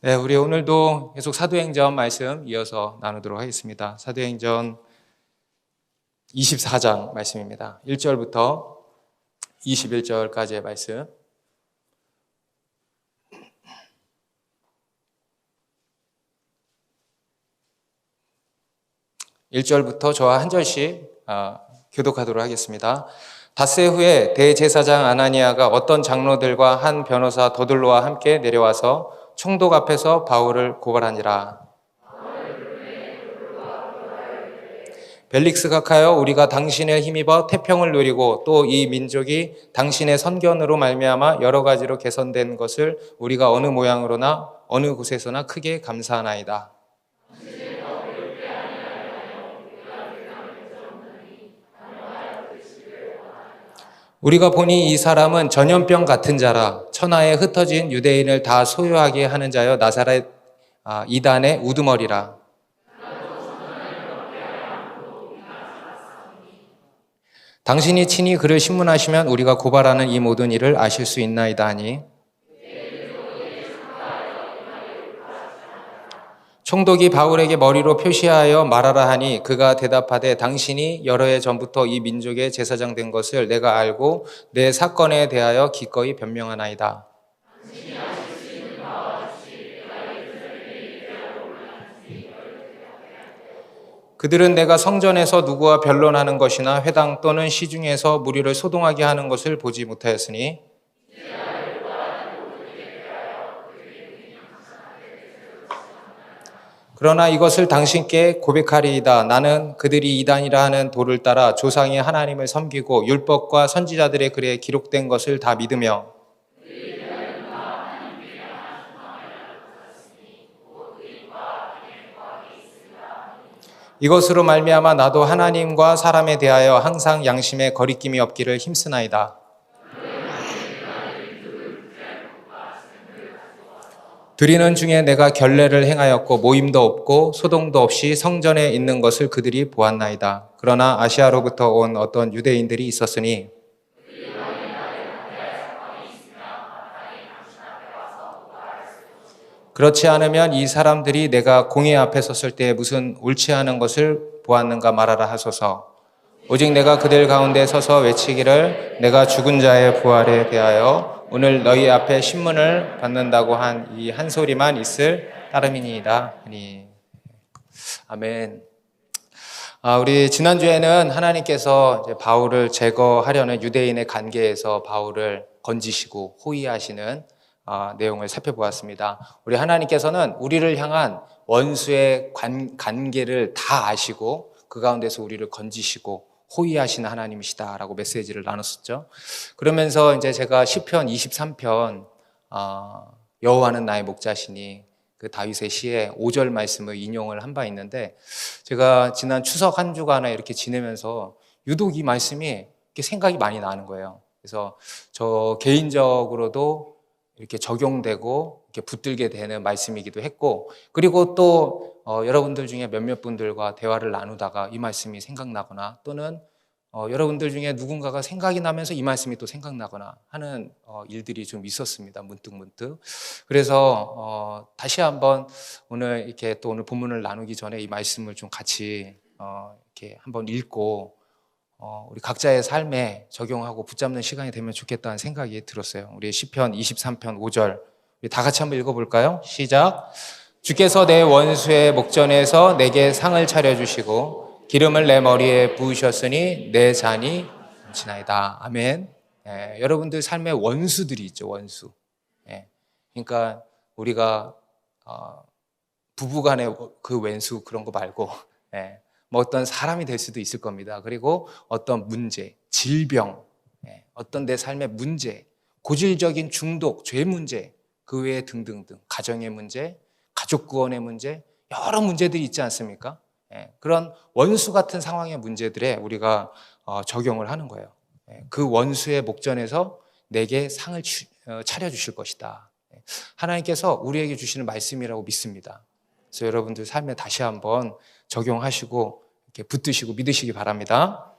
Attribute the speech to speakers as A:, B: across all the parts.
A: 네, 우리 오늘도 계속 사도행전 말씀 이어서 나누도록 하겠습니다. 사도행전 24장 말씀입니다. 1절부터 21절까지의 말씀. 1절부터 저와 한 절씩 교독하도록 하겠습니다. 닷새 후에 대제사장 아나니아가 어떤 장로들과 한 변호사 더둘로와 함께 내려와서 총독 앞에서 바울을 고발하니라. 벨릭스 각하여, 우리가 당신을 힘입어 태평을 누리고 또 이 민족이 당신의 선견으로 말미암아 여러 가지로 개선된 것을 우리가 어느 모양으로나 어느 곳에서나 크게 감사하나이다. 우리가 보니 이 사람은 전염병 같은 자라. 천하에 흩어진 유대인을 다 소유하게 하는 자여 나사렛 이단의 우두머리라. 당신이 친히 그를 신문하시면 우리가 고발하는 이 모든 일을 아실 수 있나이다 하니, 총독이 바울에게 머리로 표시하여 말하라 하니, 그가 대답하되 당신이 여러 해 전부터 이 민족의 제사장 된 것을 내가 알고 내 사건에 대하여 기꺼이 변명하나이다. 그들은 내가 성전에서 누구와 변론하는 것이나 회당 또는 시중에서 무리를 소동하게 하는 것을 보지 못하였으니, 그러나 이것을 당신께 고백하리이다. 나는 그들이 이단이라 하는 도를 따라 조상의 하나님을 섬기고 율법과 선지자들의 글에 기록된 것을 다 믿으며, 이것으로 말미암아 나도 하나님과 사람에 대하여 항상 양심에 거리낌이 없기를 힘쓰나이다. 드리는 중에 내가 결례를 행하였고 모임도 없고 소동도 없이 성전에 있는 것을 그들이 보았나이다. 그러나 아시아로부터 온 어떤 유대인들이 있었으니, 그렇지 않으면 이 사람들이 내가 공회 앞에 섰을 때 무슨 옳지 않은 것을 보았는가 말하라 하소서. 오직 내가 그들 가운데 서서 외치기를 내가 죽은 자의 부활에 대하여 오늘 너희 앞에 신문을 받는다고 한 이 한 소리만 있을 따름이니이다 하니. 아멘. 우리 지난주에는 하나님께서 이제 바울을 제거하려는 유대인의 관계에서 바울을 건지시고 호위하시는 내용을 살펴보았습니다. 우리 하나님께서는 우리를 향한 원수의 관계를 다 아시고 그 가운데서 우리를 건지시고 호위하시는 하나님이시다라고 메시지를 나눴었죠. 그러면서 이제 제가 시편 23편 여호와는 나의 목자시니, 그 다윗의 시의 5절 말씀을 인용을 한 바 있는데, 제가 지난 추석 한 주간을 이렇게 지내면서 유독 이 말씀이 이렇게 생각이 많이 나는 거예요. 그래서 저 개인적으로도 이렇게 적용되고 이렇게 붙들게 되는 말씀이기도 했고, 그리고 또 여러분들 중에 몇몇 분들과 대화를 나누다가 이 말씀이 생각나거나, 또는 여러분들 중에 누군가가 생각이 나면서 이 말씀이 또 생각나거나 하는 일들이 좀 있었습니다. 문득문득. 그래서 다시 한번 오늘 이렇게 또 오늘 본문을 나누기 전에 이 말씀을 좀 같이 이렇게 한번 읽고 우리 각자의 삶에 적용하고 붙잡는 시간이 되면 좋겠다는 생각이 들었어요. 우리 시편 23편 5절 우리 다 같이 한번 읽어볼까요? 시작. 주께서 내 원수의 목전에서 내게 상을 차려주시고 기름을 내 머리에 부으셨으니 내 잔이 넘치나이다. 아멘. 여러분들 삶에 원수들이 있죠. 원수. 그러니까 우리가 부부간의 그 왼수 그런 거 말고 뭐 어떤 사람이 될 수도 있을 겁니다. 그리고 어떤 문제, 질병, 어떤 내 삶의 문제, 고질적인 중독, 죄 문제, 그 외에 등등등, 가정의 문제, 가족 구원의 문제, 여러 문제들이 있지 않습니까? 그런 원수 같은 상황의 문제들에 우리가 적용을 하는 거예요. 그 원수의 목전에서 내게 상을 차려주실 것이다. 하나님께서 우리에게 주시는 말씀이라고 믿습니다. 그래서 여러분들 삶에 다시 한번 적용하시고 이렇게 붙드시고 믿으시기 바랍니다.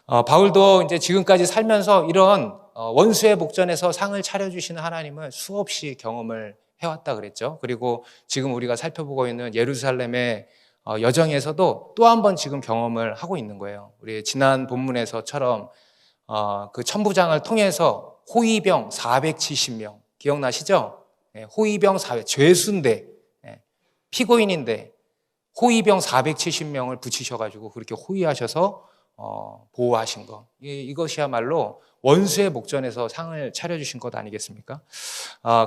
A: 바울도 이제 지금까지 살면서 이런 원수의 목전에서 상을 차려주시는 하나님을 수없이 경험을 해왔다 그랬죠. 그리고 지금 우리가 살펴보고 있는 예루살렘의 여정에서도 또 한 번 지금 경험을 하고 있는 거예요. 우리 지난 본문에서처럼 그 천부장을 통해서 호위병 470명 기억나시죠? 호위병 400, 죄수인데 피고인인데 호위병 470명을 붙이셔가지고 그렇게 호위하셔서 보호하신 것. 이것이야말로 원수의 목전에서 상을 차려주신 것 아니겠습니까?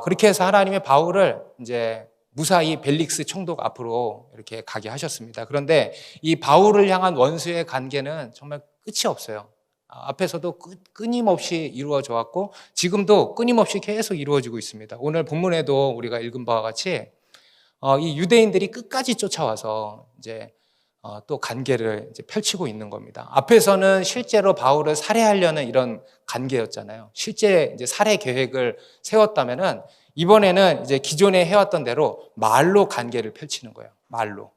A: 그렇게 해서 하나님의 바울을 이제 무사히 벨릭스 총독 앞으로 이렇게 가게 하셨습니다. 그런데 이 바울을 향한 원수의 관계는 정말 끝이 없어요. 앞에서도 끊임없이 이루어져 왔고 지금도 끊임없이 계속 이루어지고 있습니다. 오늘 본문에도 우리가 읽은 바와 같이 이 유대인들이 끝까지 쫓아와서 이제 또 관계를 이제 펼치고 있는 겁니다. 앞에서는 실제로 바울을 살해하려는 이런 관계였잖아요. 실제 이제 살해 계획을 세웠다면은 이번에는 이제 기존에 해왔던 대로 말로 관계를 펼치는 거예요. 말로.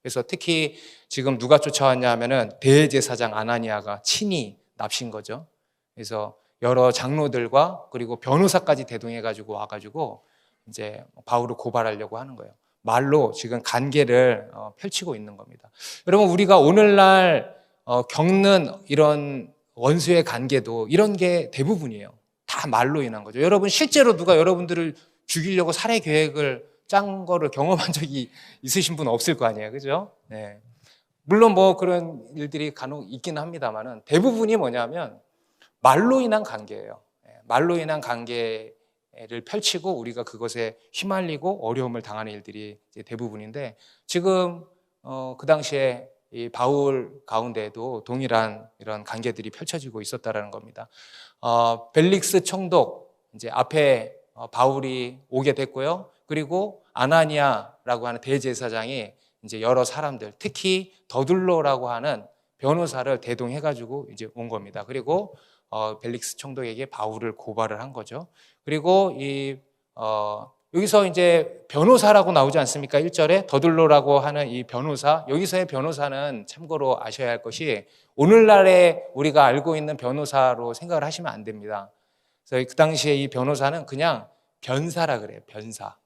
A: 그래서 특히 지금 누가 쫓아왔냐 하면은 대제사장 아나니아가 친히 납신 거죠. 그래서 여러 장로들과 그리고 변호사까지 대동해가지고 와가지고 이제 바울을 고발하려고 하는 거예요. 말로 지금 관계를 펼치고 있는 겁니다. 여러분 우리가 오늘날 겪는 이런 원수의 관계도 이런 게 대부분이에요. 다 말로 인한 거죠. 여러분 실제로 누가 여러분들을 죽이려고 살해 계획을 짠 거를 경험한 적이 있으신 분 없을 거 아니에요, 그죠? 네. 물론 뭐 그런 일들이 간혹 있긴 합니다만은 대부분이 뭐냐면 말로 인한 관계예요. 말로 인한 관계를 펼치고 우리가 그것에 휘말리고 어려움을 당하는 일들이 대부분인데 지금 그 당시에 이 바울 가운데에도 동일한 이런 관계들이 펼쳐지고 있었다라는 겁니다. 벨릭스 총독 이제 앞에 바울이 오게 됐고요. 그리고 아나니아라고 하는 대제사장이 이제 여러 사람들, 특히 더둘로라고 하는 변호사를 대동해가지고 이제 온 겁니다. 그리고 벨릭스 총독에게 바울을 고발을 한 거죠. 그리고 여기서 이제 변호사라고 나오지 않습니까? 1절에 더둘로라고 하는 이 변호사, 여기서의 변호사는 참고로 아셔야 할 것이 오늘날에 우리가 알고 있는 변호사로 생각을 하시면 안 됩니다. 그래서 그 당시에 이 변호사는 그냥 변사라 그래요. 변사.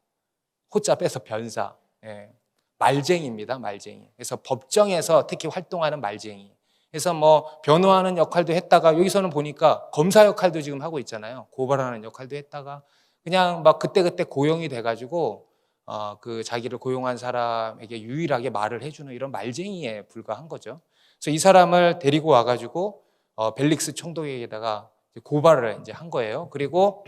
A: 호자 빼서 변사. 말쟁이입니다. 말쟁이. 그래서 법정에서 특히 활동하는 말쟁이. 그래서 뭐 변호하는 역할도 했다가 여기서는 보니까 검사 역할도 지금 하고 있잖아요. 고발하는 역할도 했다가 그냥 막 그때그때 고용이 돼가지고 그 자기를 고용한 사람에게 유일하게 말을 해주는 이런 말쟁이에 불과한 거죠. 그래서 이 사람을 데리고 와가지고 벨릭스 총독에게다가 고발을 이제 한 거예요. 그리고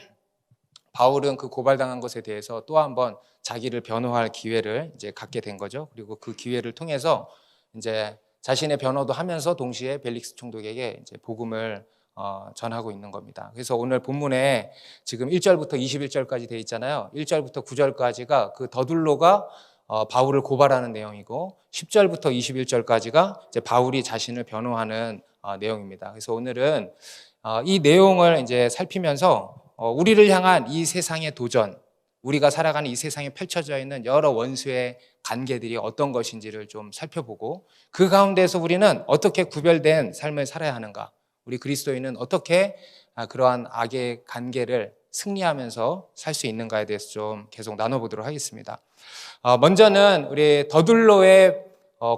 A: 바울은 그 고발당한 것에 대해서 또 한번 자기를 변호할 기회를 이제 갖게 된 거죠. 그리고 그 기회를 통해서 이제 자신의 변호도 하면서 동시에 벨릭스 총독에게 이제 복음을 전하고 있는 겁니다. 그래서 오늘 본문에 지금 1절부터 21절까지 되어 있잖아요. 1절부터 9절까지가 그 더둘로가 바울을 고발하는 내용이고 10절부터 21절까지가 이제 바울이 자신을 변호하는 내용입니다. 그래서 오늘은 이 내용을 이제 살피면서 우리를 향한 이 세상의 도전, 우리가 살아가는 이 세상에 펼쳐져 있는 여러 원수의 관계들이 어떤 것인지를 좀 살펴보고 그 가운데서 우리는 어떻게 구별된 삶을 살아야 하는가, 우리 그리스도인은 어떻게 그러한 악의 관계를 승리하면서 살 수 있는가에 대해서 좀 계속 나눠보도록 하겠습니다. 먼저는 우리 더둘로의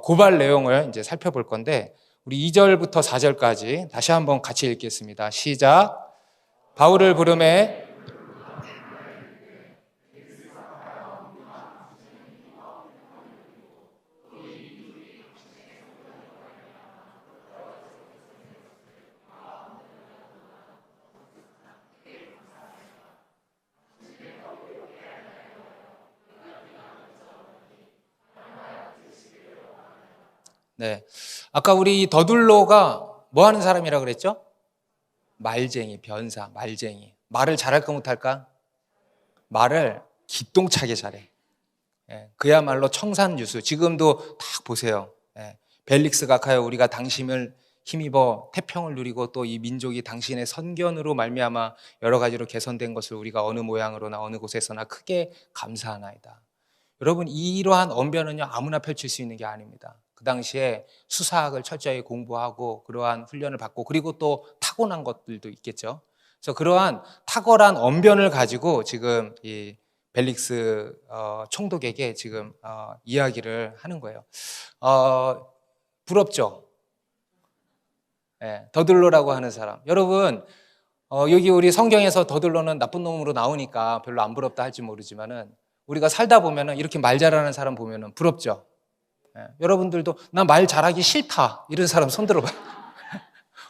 A: 고발 내용을 이제 살펴볼 건데 우리 2절부터 4절까지 다시 한번 같이 읽겠습니다. 시작. 바울을 부르매 네, 아까 우리 더둘로가 뭐 하는 사람이라고 그랬죠? 말쟁이, 변사, 말쟁이. 말을 잘할까 못할까? 말을 기똥차게 잘해. 그야말로 청산유수. 지금도 딱 보세요. 벨릭스 각하여 우리가 당신을 힘입어 태평을 누리고 또 이 민족이 당신의 선견으로 말미암아 여러 가지로 개선된 것을 우리가 어느 모양으로나 어느 곳에서나 크게 감사하나이다. 여러분 이러한 언변은요 아무나 펼칠 수 있는 게 아닙니다. 그 당시에 수사학을 철저히 공부하고 그러한 훈련을 받고 그리고 또 타고난 것들도 있겠죠. 그래서 그러한 탁월한 언변을 가지고 지금 이 벨릭스 총독에게 지금 이야기를 하는 거예요. 부럽죠? 네, 더들로라고 하는 사람. 여러분, 여기 우리 성경에서 더들로는 나쁜 놈으로 나오니까 별로 안 부럽다 할지 모르지만은 우리가 살다 보면은 이렇게 말 잘하는 사람 보면은 부럽죠? 네, 여러분들도 나 말 잘하기 싫다 이런 사람 손 들어봐요.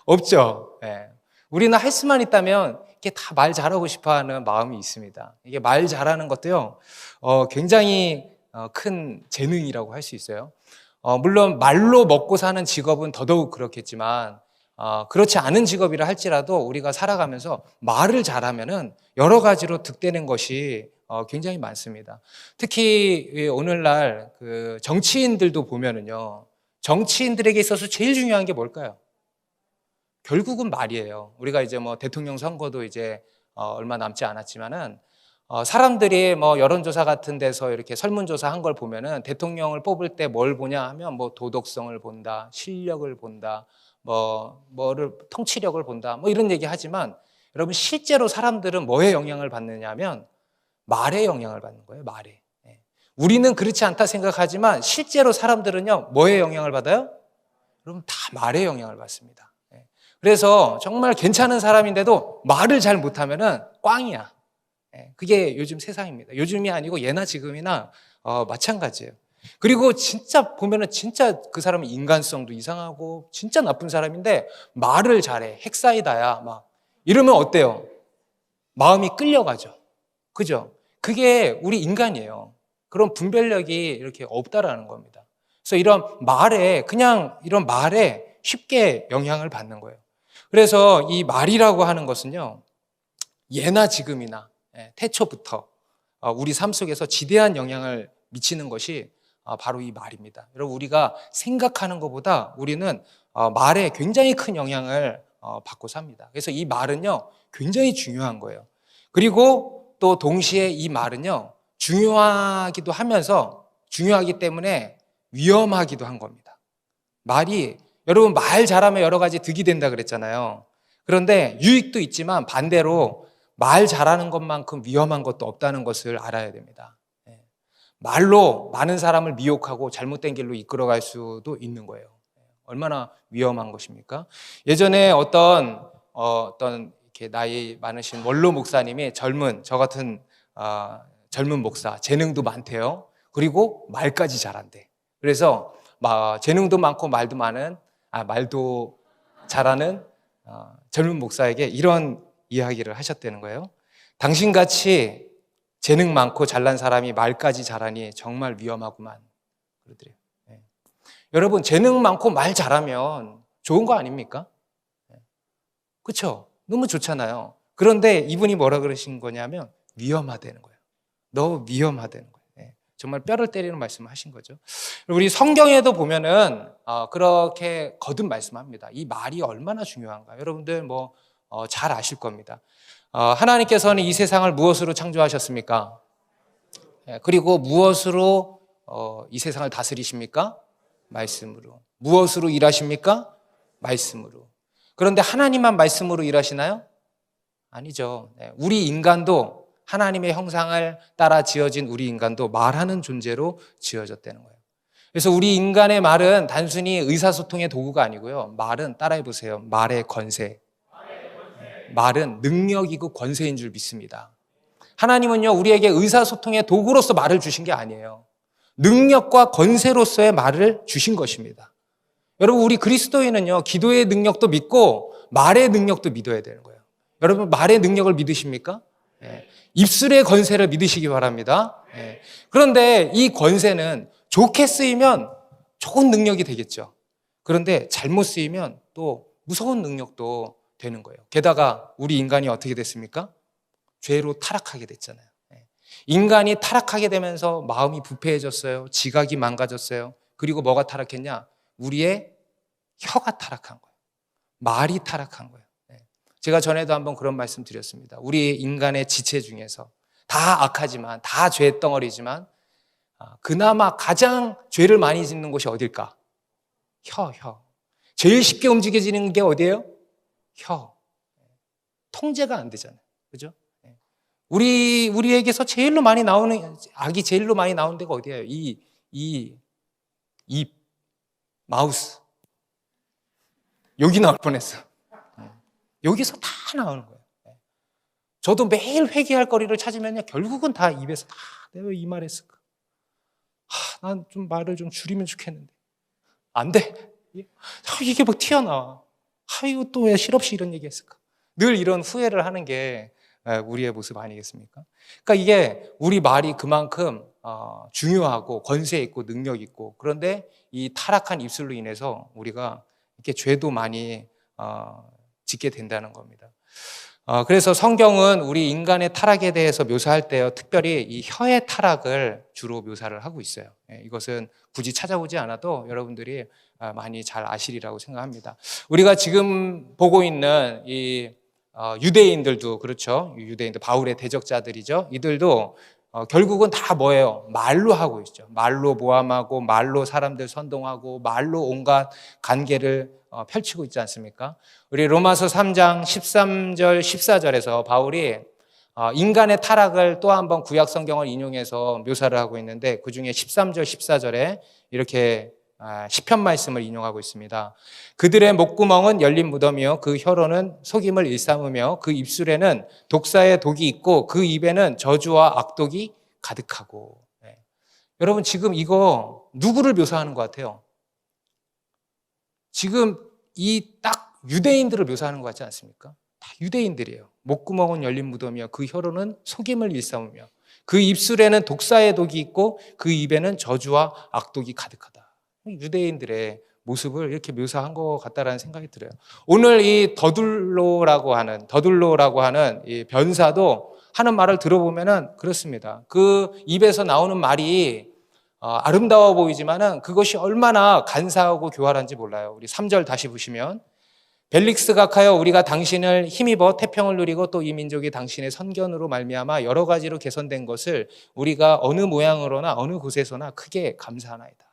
A: 없죠? 네. 우리는 할 수만 있다면 이게 다 말 잘하고 싶어 하는 마음이 있습니다. 이게 말 잘하는 것도요, 굉장히 큰 재능이라고 할 수 있어요. 물론 말로 먹고 사는 직업은 더더욱 그렇겠지만, 그렇지 않은 직업이라 할지라도 우리가 살아가면서 말을 잘하면은 여러 가지로 득되는 것이 굉장히 많습니다. 특히 오늘날 그 정치인들도 보면은요, 정치인들에게 있어서 제일 중요한 게 뭘까요? 결국은 말이에요. 우리가 이제 뭐 대통령 선거도 이제 얼마 남지 않았지만은 사람들이 뭐 여론조사 같은 데서 이렇게 설문조사 한 걸 보면은 대통령을 뽑을 때 뭘 보냐 하면 뭐 도덕성을 본다, 실력을 본다, 뭐를 통치력을 본다, 뭐 이런 얘기 하지만 여러분 실제로 사람들은 뭐에 영향을 받느냐 하면 말에 영향을 받는 거예요. 말에. 우리는 그렇지 않다 생각하지만 실제로 사람들은요 뭐에 영향을 받아요? 여러분 다 말에 영향을 받습니다. 그래서 정말 괜찮은 사람인데도 말을 잘 못하면은 꽝이야. 그게 요즘 세상입니다. 요즘이 아니고 예나 지금이나 마찬가지예요. 그리고 진짜 보면은 진짜 그 사람은 인간성도 이상하고 진짜 나쁜 사람인데 말을 잘해. 핵사이다야. 막 이러면 어때요? 마음이 끌려가죠. 그죠? 그게 우리 인간이에요. 그런 분별력이 이렇게 없다라는 겁니다. 그래서 이런 말에 그냥 이런 말에 쉽게 영향을 받는 거예요. 그래서 이 말이라고 하는 것은요, 예나 지금이나 태초부터 우리 삶 속에서 지대한 영향을 미치는 것이 바로 이 말입니다. 여러분 우리가 생각하는 것보다 우리는 말에 굉장히 큰 영향을 받고 삽니다. 그래서 이 말은요 굉장히 중요한 거예요. 그리고 또 동시에 이 말은요 중요하기도 하면서 중요하기 때문에 위험하기도 한 겁니다. 말이 여러분 말 잘하면 여러 가지 득이 된다 그랬잖아요. 그런데 유익도 있지만 반대로 말 잘하는 것만큼 위험한 것도 없다는 것을 알아야 됩니다. 말로 많은 사람을 미혹하고 잘못된 길로 이끌어갈 수도 있는 거예요. 얼마나 위험한 것입니까? 예전에 어떤 이렇게 나이 많으신 원로 목사님이 저 같은 젊은 목사, 재능도 많대요. 그리고 말까지 잘한대. 그래서 재능도 많고 말도 잘하는 젊은 목사에게 이런 이야기를 하셨다는 거예요. 당신같이 재능 많고 잘난 사람이 말까지 잘하니 정말 위험하구만. 그러더래요. 여러분 재능 많고 말 잘하면 좋은 거 아닙니까? 그렇죠? 너무 좋잖아요. 그런데 이분이 뭐라 그러신 거냐면 위험하다는 거예요. 너 위험하다는 거예요. 정말 뼈를 때리는 말씀을 하신 거죠. 우리 성경에도 보면은 그렇게 거듭 말씀합니다. 이 말이 얼마나 중요한가. 여러분들 잘 아실 겁니다. 하나님께서는 이 세상을 무엇으로 창조하셨습니까? 그리고 무엇으로 이 세상을 다스리십니까? 말씀으로. 무엇으로 일하십니까? 말씀으로. 그런데 하나님만 말씀으로 일하시나요? 아니죠. 우리 인간도 하나님의 형상을 따라 지어진 우리 인간도 말하는 존재로 지어졌다는 거예요. 그래서 우리 인간의 말은 단순히 의사소통의 도구가 아니고요. 말은 따라해 보세요. 말의 권세. 말은 능력이고 권세인 줄 믿습니다. 하나님은요, 우리에게 의사소통의 도구로서 말을 주신 게 아니에요. 능력과 권세로서의 말을 주신 것입니다. 여러분, 우리 그리스도인은요, 기도의 능력도 믿고 말의 능력도 믿어야 되는 거예요. 여러분, 말의 능력을 믿으십니까? 입술의 권세를 믿으시기 바랍니다. 그런데 이 권세는 좋게 쓰이면 좋은 능력이 되겠죠. 그런데 잘못 쓰이면 또 무서운 능력도 되는 거예요. 게다가 우리 인간이 어떻게 됐습니까? 죄로 타락하게 됐잖아요. 인간이 타락하게 되면서 마음이 부패해졌어요. 지각이 망가졌어요. 그리고 뭐가 타락했냐? 우리의 혀가 타락한 거예요. 말이 타락한 거예요. 제가 전에도 한번 그런 말씀 드렸습니다. 우리 인간의 지체 중에서 다 악하지만, 다 죄의 덩어리지만 그나마 가장 죄를 많이 짓는 곳이 어딜까? 혀. 제일 쉽게 움직여지는 게 어디예요? 혀. 통제가 안 되잖아요. 그죠? 우리에게서 제일로 많이 나오는, 악이 제일로 많이 나오는 데가 어디예요? 입, 마우스. 여기 나올 뻔했어. 여기서 다 나오는 거예요. 저도 매일 회개할 거리를 찾으면요, 결국은 다 입에서 다 내가 왜 이 말 했을까? 난 좀 말을 좀 줄이면 좋겠는데. 안 돼. 이게 뭐 튀어나와. 이거 또 왜 실없이 이런 얘기 했을까? 늘 이런 후회를 하는 게 우리의 모습 아니겠습니까? 그러니까 이게 우리 말이 그만큼 중요하고 권세 있고 능력 있고, 그런데 이 타락한 입술로 인해서 우리가 이렇게 죄도 많이 짓게 된다는 겁니다. 그래서 성경은 우리 인간의 타락에 대해서 묘사할 때요, 특별히 이 혀의 타락을 주로 묘사를 하고 있어요. 이것은 굳이 찾아보지 않아도 여러분들이 많이 잘 아시리라고 생각합니다. 우리가 지금 보고 있는 이 유대인들도 그렇죠. 유대인들, 바울의 대적자들이죠. 이들도 결국은 다 뭐예요? 말로 하고 있죠. 말로 모함하고, 말로 사람들 선동하고, 말로 온갖 관계를 펼치고 있지 않습니까? 우리 로마서 3장 13절 14절에서 바울이 인간의 타락을 또 한 번 구약 성경을 인용해서 묘사를 하고 있는데, 그 중에 13절 14절에 이렇게 시편 말씀을 인용하고 있습니다. 그들의 목구멍은 열린 무덤이요, 그 혀로는 속임을 일삼으며, 그 입술에는 독사의 독이 있고, 그 입에는 저주와 악독이 가득하고. 여러분, 지금 이거 누구를 묘사하는 것 같아요? 지금 이 딱 유대인들을 묘사하는 것 같지 않습니까? 다 유대인들이에요. 목구멍은 열린 무덤이요, 그 혀로는 속임을 일삼으며, 그 입술에는 독사의 독이 있고, 그 입에는 저주와 악독이 가득하다. 유대인들의 모습을 이렇게 묘사한 것 같다라는 생각이 들어요. 오늘 이 더둘로라고 하는 이 변사도 하는 말을 들어보면은 그렇습니다. 그 입에서 나오는 말이 아름다워 보이지만은 그것이 얼마나 간사하고 교활한지 몰라요. 우리 3절 다시 보시면, 벨릭스가 가여 우리가 당신을 힘입어 태평을 누리고 또 이 민족이 당신의 선견으로 말미암아 여러 가지로 개선된 것을 우리가 어느 모양으로나 어느 곳에서나 크게 감사하나이다.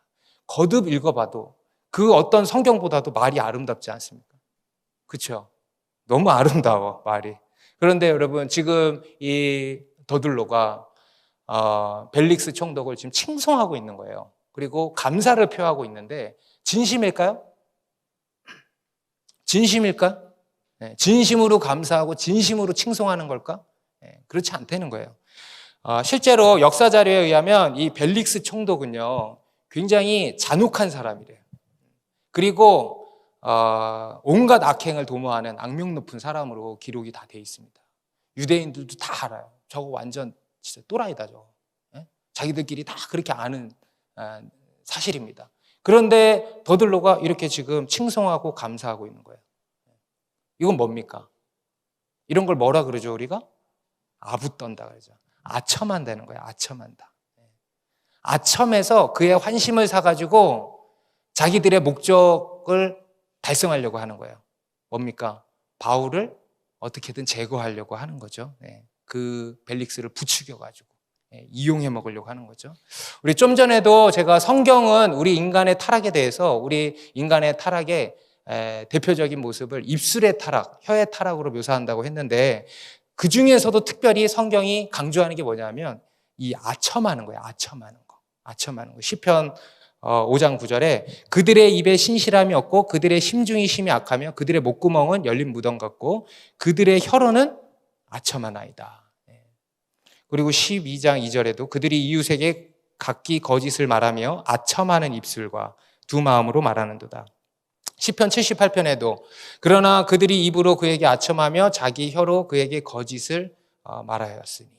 A: 거듭 읽어봐도 그 어떤 성경보다도 말이 아름답지 않습니까? 그렇죠? 너무 아름다워, 말이. 그런데 여러분, 지금 이 더둘로가 벨릭스 총독을 지금 칭송하고 있는 거예요. 그리고 감사를 표하고 있는데, 진심일까요? 진심일까? 진심으로 감사하고 진심으로 칭송하는 걸까? 그렇지 않다는 거예요. 실제로 역사 자료에 의하면 이 벨릭스 총독은요, 굉장히 잔혹한 사람이래요. 그리고 온갖 악행을 도모하는 악명 높은 사람으로 기록이 다 돼 있습니다. 유대인들도 다 알아요. 저거 완전 진짜 또라이다, 저거. 자기들끼리 다 그렇게 아는 사실입니다. 그런데 더들로가 이렇게 지금 칭송하고 감사하고 있는 거예요. 이건 뭡니까? 이런 걸 뭐라 그러죠, 우리가? 아부떤다 그러죠. 아첨한다는 거예요. 아첨한다. 아첨해서 그의 환심을 사가지고 자기들의 목적을 달성하려고 하는 거예요. 뭡니까? 바울을 어떻게든 제거하려고 하는 거죠. 그 벨릭스를 부추겨가지고 이용해 먹으려고 하는 거죠. 우리 좀 전에도 제가 성경은 우리 인간의 타락에 대해서, 우리 인간의 타락의 대표적인 모습을 입술의 타락, 혀의 타락으로 묘사한다고 했는데, 그 중에서도 특별히 성경이 강조하는 게 뭐냐면 이 아첨하는 거예요. 아첨하는 거. 시편 5장 9절에 그들의 입에 신실함이 없고 그들의 심중이 심히 악하며 그들의 목구멍은 열린 무덤 같고 그들의 혀로는 아첨하나이다. 그리고 12장 2절에도 그들이 이웃에게 각기 거짓을 말하며 아첨하는 입술과 두 마음으로 말하는도다. 시편 78편에도 그러나 그들이 입으로 그에게 아첨하며 자기 혀로 그에게 거짓을 말하였으니.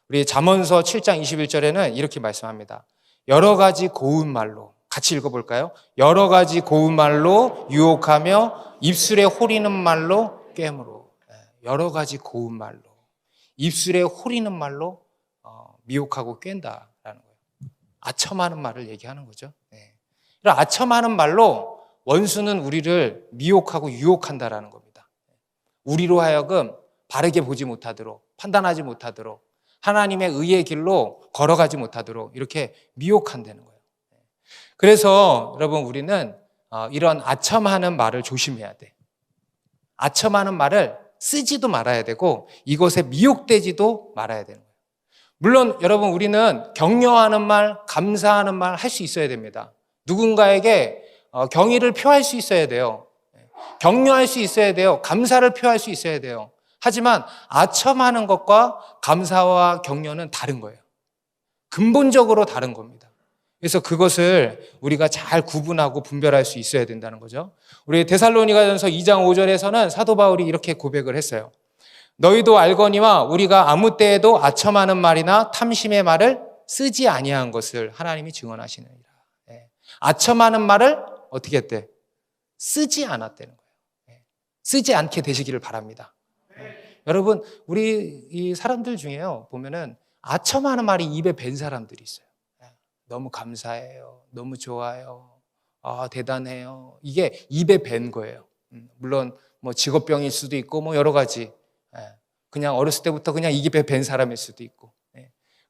A: 우리 잠언서 7장 21절에는 이렇게 말씀합니다. 여러 가지 고운 말로, 같이 읽어볼까요? 여러 가지 고운 말로 유혹하며 입술에 호리는 말로 꿰므로. 여러 가지 고운 말로, 입술에 호리는 말로 미혹하고 꿰는다라는 거예요. 아첨하는 말을 얘기하는 거죠. 이런 아첨하는 말로 원수는 우리를 미혹하고 유혹한다라는 겁니다. 우리로 하여금 바르게 보지 못하도록, 판단하지 못하도록, 하나님의 의의 길로 걸어가지 못하도록 이렇게 미혹한다는 거예요. 그래서 여러분, 우리는 이런 아첨하는 말을 조심해야 돼. 아첨하는 말을 쓰지도 말아야 되고 이것에 미혹되지도 말아야 되는 거예요. 물론 여러분 우리는 격려하는 말, 감사하는 말 할 수 있어야 됩니다. 누군가에게 경의를 표할 수 있어야 돼요. 격려할 수 있어야 돼요. 감사를 표할 수 있어야 돼요. 하지만 아첨하는 것과 감사와 격려는 다른 거예요. 근본적으로 다른 겁니다. 그래서 그것을 우리가 잘 구분하고 분별할 수 있어야 된다는 거죠. 우리 데살로니가전서 2장 5절에서는 사도 바울이 이렇게 고백을 했어요. 너희도 알거니와 우리가 아무 때에도 아첨하는 말이나 탐심의 말을 쓰지 아니한 것을 하나님이 증언하시느니라. 아첨하는 말을 어떻게 했대? 쓰지 않았다는 거예요. 쓰지 않게 되시기를 바랍니다. 여러분, 우리 이 사람들 중에요, 보면은 아첨하는 말이 입에 밴 사람들이 있어요. 너무 감사해요. 너무 좋아요. 대단해요. 이게 입에 밴 거예요. 물론 뭐 직업병일 수도 있고 뭐 여러 가지. 그냥 어렸을 때부터 그냥 입에 밴 사람일 수도 있고.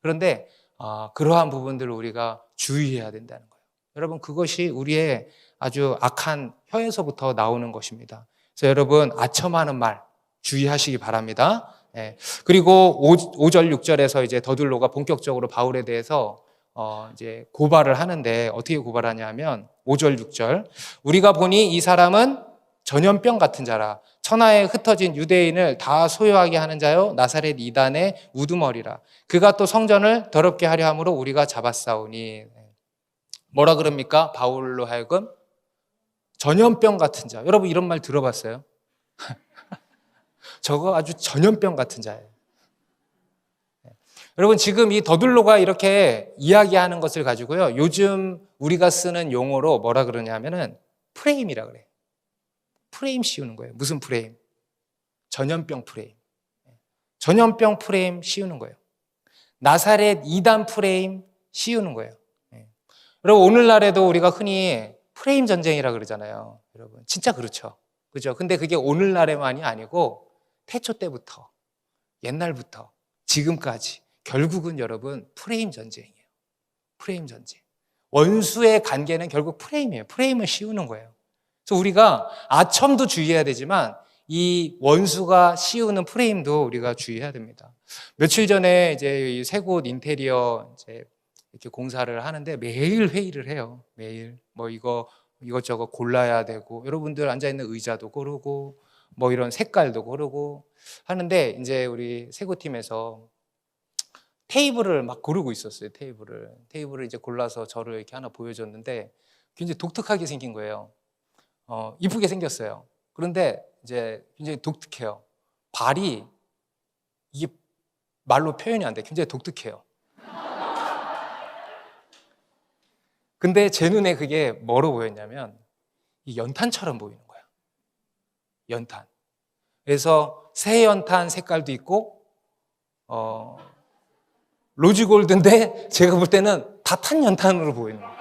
A: 그런데 그러한 부분들을 우리가 주의해야 된다는 거예요. 여러분, 그것이 우리의 아주 악한 혀에서부터 나오는 것입니다. 그래서 여러분, 아첨하는 말 주의하시기 바랍니다. 그리고 5절, 6절에서 이제 더둘로가 본격적으로 바울에 대해서 이제 고발을 하는데 어떻게 고발하냐 하면 5절, 6절. 우리가 보니 이 사람은 전염병 같은 자라. 천하에 흩어진 유대인을 다 소유하게 하는 자요 나사렛 이단의 우두머리라. 그가 또 성전을 더럽게 하려 함으로 우리가 잡았사오니. 뭐라 그럽니까? 바울로 하여금 전염병 같은 자. 여러분 이런 말 들어봤어요? 저거 아주 전염병 같은 자예요. 여러분 지금 이 더둘로가 이렇게 이야기하는 것을 가지고요, 요즘 우리가 쓰는 용어로 뭐라 그러냐면은 프레임이라 그래요. 프레임 씌우는 거예요. 무슨 프레임? 전염병 프레임. 전염병 프레임 씌우는 거예요. 나사렛 이단 프레임 씌우는 거예요. 여러분 오늘날에도 우리가 흔히 프레임 전쟁이라 그러잖아요. 여러분 진짜 그렇죠. 그죠? 근데 그게 오늘날에만이 아니고 태초 때부터, 옛날부터 지금까지 결국은 여러분 프레임 전쟁이에요. 프레임 전쟁. 원수의 관계는 결국 프레임이에요. 프레임을 씌우는 거예요. 그래서 우리가 아첨도 주의해야 되지만 이 원수가 씌우는 프레임도 우리가 주의해야 됩니다. 며칠 전에 이제 새 곳 인테리어 이제 이렇게 공사를 하는데 매일 회의를 해요. 매일 뭐 이것저것 골라야 되고, 여러분들 앉아 있는 의자도 고르고 뭐 이런 색깔도 고르고 하는데, 이제 우리 새 곳 팀에서 테이블을 막 고르고 있었어요. 테이블을 이제 골라서 저를 이렇게 하나 보여줬는데 굉장히 독특하게 생긴 거예요. 이쁘게 생겼어요. 그런데 이제 굉장히 독특해요. 발이, 이게 말로 표현이 안 돼. 굉장히 독특해요. 근데 제 눈에 그게 뭐로 보였냐면 이 연탄처럼 보이는 거야. 연탄. 그래서 새 연탄 색깔도 있고 로즈 골드인데 제가 볼 때는 다 탄 연탄으로 보이는 거예요.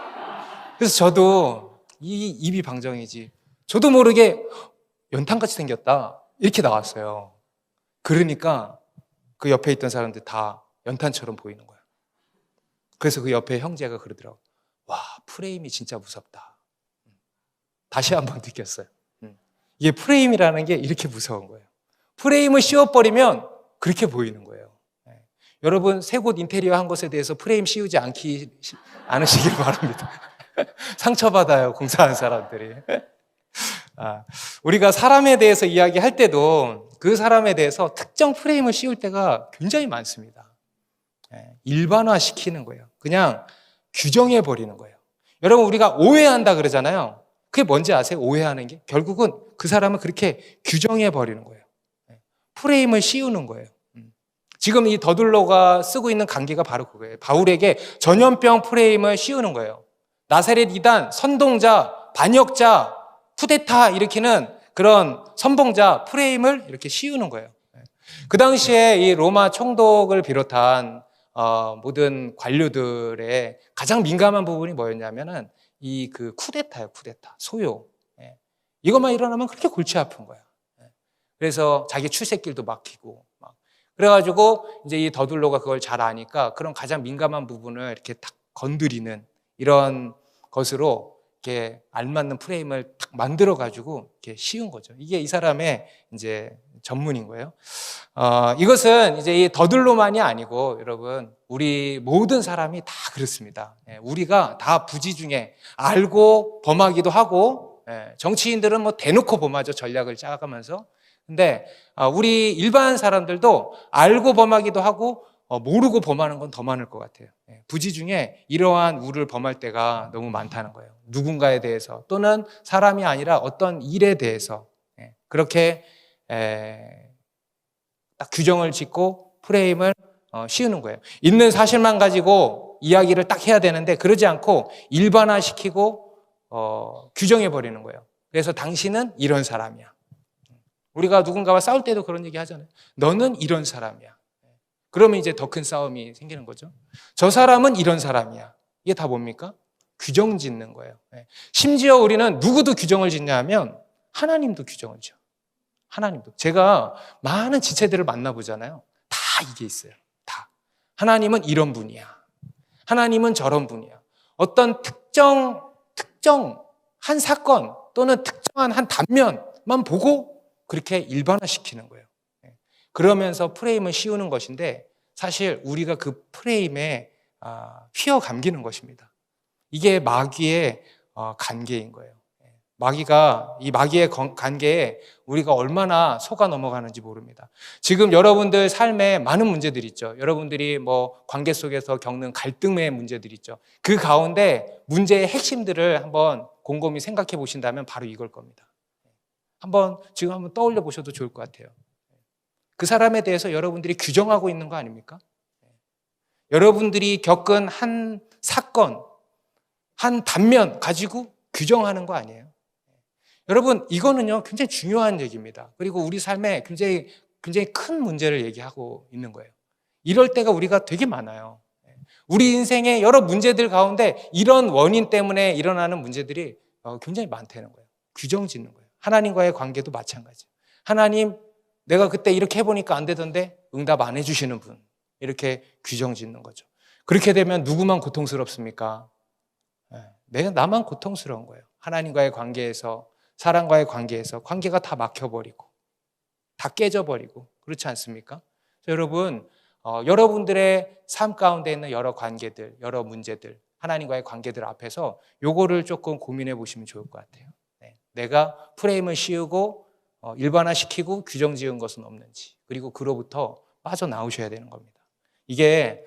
A: 그래서 저도 이 입이 방정이지, 저도 모르게 연탄같이 생겼다 이렇게 나왔어요. 그러니까 그 옆에 있던 사람들 다 연탄처럼 보이는 거예요. 그래서 그 옆에 형제가 그러더라고요. 와, 프레임이 진짜 무섭다. 다시 한번 느꼈어요. 이게 프레임이라는 게 이렇게 무서운 거예요. 프레임을 씌워버리면 그렇게 보이는 거예요. 여러분 새 곳 인테리어 한 것에 대해서 프레임 씌우지 않으시길 바랍니다. 상처받아요, 공사하는 사람들이. 우리가 사람에 대해서 이야기할 때도 그 사람에 대해서 특정 프레임을 씌울 때가 굉장히 많습니다. 일반화시키는 거예요. 그냥 규정해버리는 거예요. 여러분 우리가 오해한다 그러잖아요. 그게 뭔지 아세요? 오해하는 게 결국은 그 사람을 그렇게 규정해버리는 거예요. 프레임을 씌우는 거예요. 지금 이 더둘로가 쓰고 있는 관계가 바로 그거예요. 바울에게 전염병 프레임을 씌우는 거예요. 나사렛 이단, 선동자, 반역자, 쿠데타 일으키는 그런 선봉자 프레임을 이렇게 씌우는 거예요. 그 당시에 이 로마 총독을 비롯한 모든 관료들의 가장 민감한 부분이 뭐였냐면은 이 그 쿠데타예요. 쿠데타, 소요. 이것만 일어나면 그렇게 골치 아픈 거예요. 그래서 자기 출세길도 막히고 막. 그래가지고 이제 이 더둘로가 그걸 잘 아니까 그런 가장 민감한 부분을 이렇게 딱 건드리는 이런 것으로 이렇게 알맞는 프레임을 딱 만들어가지고 이렇게 씌운 거죠. 이게 이 사람의 이제 전문인 거예요. 이것은 이제 이 더들로만이 아니고 여러분, 우리 모든 사람이 다 그렇습니다. 우리가 다 부지 중에 알고 범하기도 하고, 정치인들은 뭐 대놓고 범하죠. 전략을 짜가면서. 근데 우리 일반 사람들도 알고 범하기도 하고 모르고 범하는 건 더 많을 것 같아요. 부지 중에 이러한 우를 범할 때가 너무 많다는 거예요. 누군가에 대해서 또는 사람이 아니라 어떤 일에 대해서 그렇게 딱 규정을 짓고 프레임을 씌우는 거예요. 있는 사실만 가지고 이야기를 딱 해야 되는데 그러지 않고 일반화시키고 규정해 버리는 거예요. 그래서 당신은 이런 사람이야. 우리가 누군가와 싸울 때도 그런 얘기 하잖아요. 너는 이런 사람이야. 그러면 이제 더 큰 싸움이 생기는 거죠. 저 사람은 이런 사람이야. 이게 다 뭡니까? 규정 짓는 거예요. 심지어 우리는 누구도 규정을 짓냐 하면 하나님도 규정을 지어. 하나님도. 제가 많은 지체들을 만나보잖아요. 다 이게 있어요. 다. 하나님은 이런 분이야. 하나님은 저런 분이야. 어떤 특정 한 사건 또는 특정한 한 단면만 보고 그렇게 일반화시키는 거예요. 그러면서 프레임을 씌우는 것인데 사실 우리가 그 프레임에 휘어 감기는 것입니다. 이게 마귀의 관계인 거예요. 이 마귀의 관계에 우리가 얼마나 속아 넘어가는지 모릅니다. 지금 여러분들 삶에 많은 문제들이 있죠. 여러분들이 뭐 관계 속에서 겪는 갈등의 문제들이 있죠. 그 가운데 문제의 핵심들을 한번 곰곰이 생각해 보신다면 바로 이걸 겁니다. 지금 한번 떠올려 보셔도 좋을 것 같아요. 그 사람에 대해서 여러분들이 규정하고 있는 거 아닙니까? 여러분들이 겪은 한 사건, 한 단면 가지고 규정하는 거 아니에요? 여러분, 이거는요, 굉장히 중요한 얘기입니다. 그리고 우리 삶에 굉장히 큰 문제를 얘기하고 있는 거예요. 이럴 때가 우리가 되게 많아요. 우리 인생의 여러 문제들 가운데 이런 원인 때문에 일어나는 문제들이 굉장히 많다는 거예요. 규정 짓는 거예요. 하나님과의 관계도 마찬가지예요. 하나님, 내가 그때 이렇게 해보니까 안 되던데 응답 안 해주시는 분. 이렇게 규정 짓는 거죠. 그렇게 되면 누구만 고통스럽습니까? 나만 고통스러운 거예요. 하나님과의 관계에서, 사람과의 관계에서 관계가 다 막혀버리고 다 깨져버리고 그렇지 않습니까? 여러분, 여러분들의 삶 가운데 있는 여러 관계들, 여러 문제들, 하나님과의 관계들 앞에서 요거를 조금 고민해 보시면 좋을 것 같아요. 내가 프레임을 씌우고 일반화시키고 규정 지은 것은 없는지, 그리고 그로부터 빠져나오셔야 되는 겁니다. 이게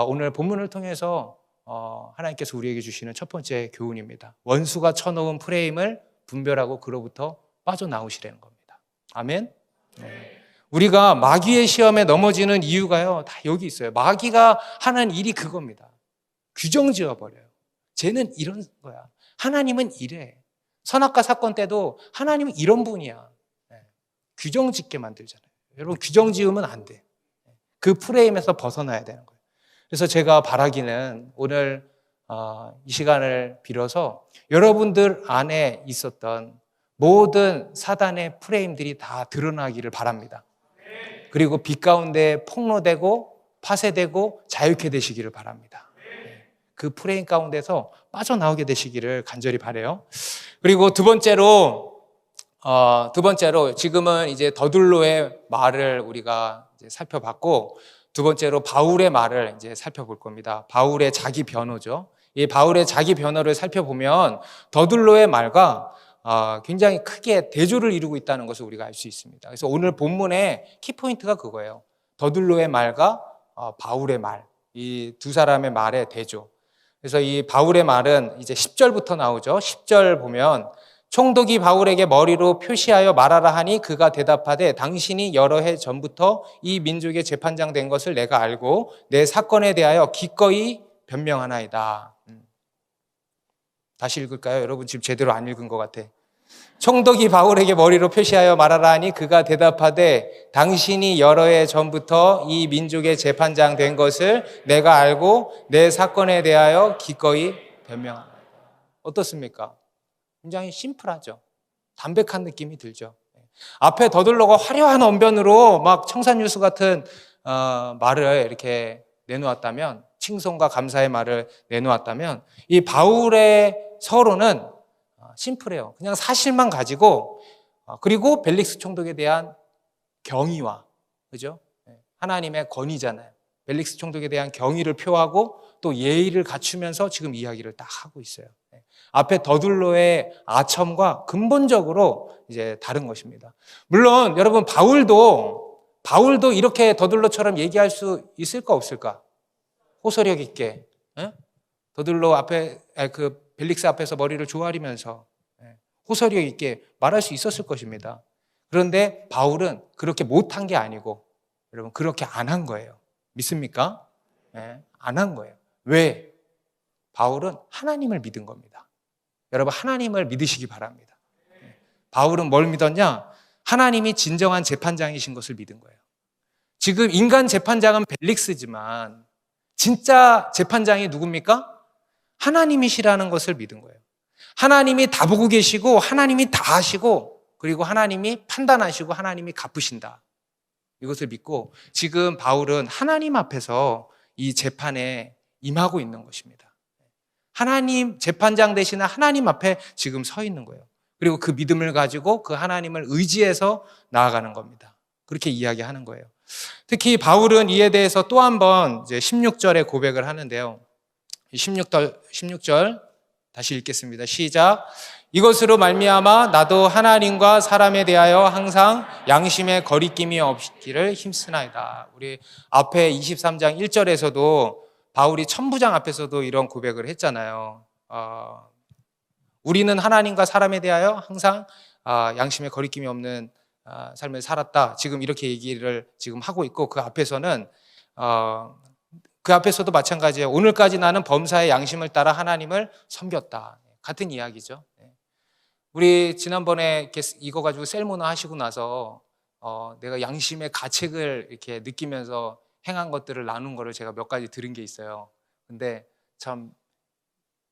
A: 오늘 본문을 통해서 하나님께서 우리에게 주시는 첫 번째 교훈입니다. 원수가 쳐놓은 프레임을 분별하고 그로부터 빠져나오시라는 겁니다. 아멘? 네. 우리가 마귀의 시험에 넘어지는 이유가요, 다 여기 있어요. 마귀가 하는 일이 그겁니다. 규정 지어버려요. 쟤는 이런 거야. 하나님은 이래. 선악과 사건 때도 하나님은 이런 분이야. 규정 짓게 만들잖아요. 여러분, 규정 지으면 안 돼. 그 프레임에서 벗어나야 되는 거예요. 그래서 제가 바라기는 오늘 이 시간을 빌어서 여러분들 안에 있었던 모든 사단의 프레임들이 다 드러나기를 바랍니다. 그리고 빛 가운데 폭로되고 파쇄되고 자유케 되시기를 바랍니다. 그 프레임 가운데서 빠져나오게 되시기를 간절히 바라요. 그리고 두 번째로 지금은 이제 더둘로의 말을 우리가 이제 살펴봤고, 두 번째로 바울의 말을 이제 살펴볼 겁니다. 바울의 자기 변호죠. 이 바울의 자기 변호를 살펴보면 더둘로의 말과 굉장히 크게 대조를 이루고 있다는 것을 우리가 알 수 있습니다. 그래서 오늘 본문의 키포인트가 그거예요. 더둘로의 말과 바울의 말, 이 두 사람의 말의 대조. 그래서 이 바울의 말은 이제 10절부터 나오죠. 10절 보면 총독이 바울에게 머리로 표시하여 말하라 하니 그가 대답하되 당신이 여러 해 전부터 이 민족의 재판장 된 것을 내가 알고 내 사건에 대하여 기꺼이 변명하나이다. 다시 읽을까요? 여러분 지금 제대로 안 읽은 것 같아. 총독이 바울에게 머리로 표시하여 말하라 하니 그가 대답하되 당신이 여러 해 전부터 이 민족의 재판장 된 것을 내가 알고 내 사건에 대하여 기꺼이 변명하나이다. 어떻습니까? 굉장히 심플하죠. 담백한 느낌이 들죠. 앞에 더둘러가 화려한 언변으로 막 청산유수 같은 말을 이렇게 내놓았다면, 칭송과 감사의 말을 내놓았다면, 이 바울의 서론은 심플해요. 그냥 사실만 가지고 그리고 벨릭스 총독에 대한 경의와, 그죠? 하나님의 권위잖아요. 벨릭스 총독에 대한 경의를 표하고 또 예의를 갖추면서 지금 이야기를 딱 하고 있어요. 앞에 더둘로의 아첨과 근본적으로 이제 다른 것입니다. 물론 여러분 바울도 이렇게 더둘로처럼 얘기할 수 있을까 없을까? 호소력 있게 더둘로 앞에 그 벨릭스 앞에서 머리를 조아리면서 호소력 있게 말할 수 있었을 것입니다. 그런데 바울은 그렇게 못한 게 아니고 여러분 그렇게 안 한 거예요. 믿습니까? 안 한 거예요. 왜? 바울은 하나님을 믿은 겁니다. 여러분 하나님을 믿으시기 바랍니다. 바울은 뭘 믿었냐? 하나님이 진정한 재판장이신 것을 믿은 거예요. 지금 인간 재판장은 벨릭스지만 진짜 재판장이 누굽니까? 하나님이시라는 것을 믿은 거예요. 하나님이 다 보고 계시고 하나님이 다 하시고 그리고 하나님이 판단하시고 하나님이 갚으신다. 이것을 믿고 지금 바울은 하나님 앞에서 이 재판에 임하고 있는 것입니다. 하나님 재판장 되시는 하나님 앞에 지금 서 있는 거예요. 그리고 그 믿음을 가지고 그 하나님을 의지해서 나아가는 겁니다. 그렇게 이야기하는 거예요. 특히 바울은 이에 대해서 또 한 번 이제 16절에 고백을 하는데요. 16절 다시 읽겠습니다. 시작. 이것으로 말미암아 나도 하나님과 사람에 대하여 항상 양심의 거리낌이 없기를 힘쓰나이다. 우리 앞에 23장 1절에서도 바울이 천부장 앞에서도 이런 고백을 했잖아요. 우리는 하나님과 사람에 대하여 항상 양심의 거리낌이 없는 삶을 살았다. 지금 이렇게 얘기를 지금 하고 있고 그 앞에서는 그 앞에서도 마찬가지예요. 오늘까지 나는 범사의 양심을 따라 하나님을 섬겼다. 같은 이야기죠. 우리 지난번에 이렇게 이거 가지고 셀모나 하시고 나서 내가 양심의 가책을 이렇게 느끼면서 행한 것들을 나눈 거를 제가 몇 가지 들은 게 있어요. 근데 참